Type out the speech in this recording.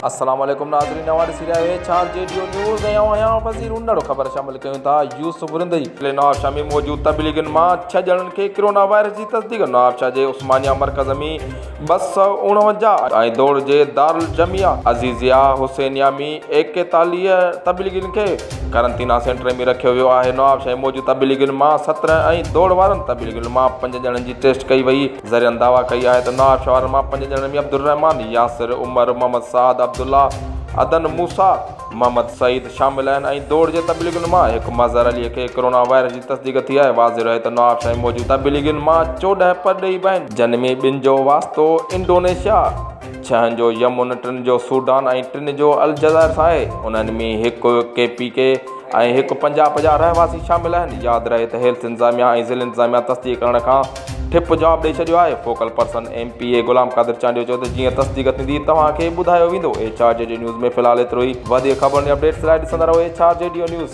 अस्सलाम वालेकुम नाज़रीन, नवां ॾिसी रहिया आहियो छा JDO न्यूज़ ऐं आहियां वज़ीर उन्नड़। ख़बर शामिल कयूं था यूसुफ रिंदई। नवाबशाह में मौजूद तबलीगनि मां 6 ॼणनि खे कोरोना वायरस जी तस्दीक। नवाबशाह जे उस्मानिया मरकज़ में 249 ऐं दौड़ जे दारुल जमिया अज़ीज़िया हुसैनिया में 41 तबलीगनि खे करंटीना सेंटर में रखियो वियो आहे। नवाबशाह में मौजूद तबलीगनि मां 17 ऐं दौड़ वारनि तबलीगनि मां 5 ॼणनि जी टेस्ट कई वई। ज़रियनि दावा कई आहे त नवाबशाह वारनि मां 5 ॼणनि में अब्दुल रहमान, यासिर उमर, मोहम्मद साद, अब्दुल्ला, अदन मूसा, मोहम्मद सईद शामिल आहिनि ऐं दौड़ जे तबलीगनि मां हिकु मज़हर अलीअ खे कोरोना वायरस जी तस्दीक थी आहे। वाज़िह रहे त नवाबशाह में मौजूद तबलीगनि मां 14 परॾेही बि आहिनि, जिन में 2 जो वास्तो इंडोनेशिया, 6 जो यमन, 3 जो सूडान ऐं 3 जो अलजज़ाइर आहे। उन्हनि में हिकु KPK ऐं हिकु पंजाब जा रहवासी शामिल आहिनि। यादि रहे त हेल्थ इंतज़ामिया ऐं ज़िला इंतज़ामिया तस्दीक करण खां ठिप जवाबु ॾेई छॾियो आहे। फोकल पर्सन MPA गुलाम क़ादिर चांडियो चयो त जीअं तस्दीक थींदी तव्हांखे ॿुधायो वेंदो। JDO न्यूज़ में फ़िलहालु एतिरो ई। वधीक ख़बरुनि ऐं अपडेट्स लाइ ॾिसंदा रहो JDO न्यूज़।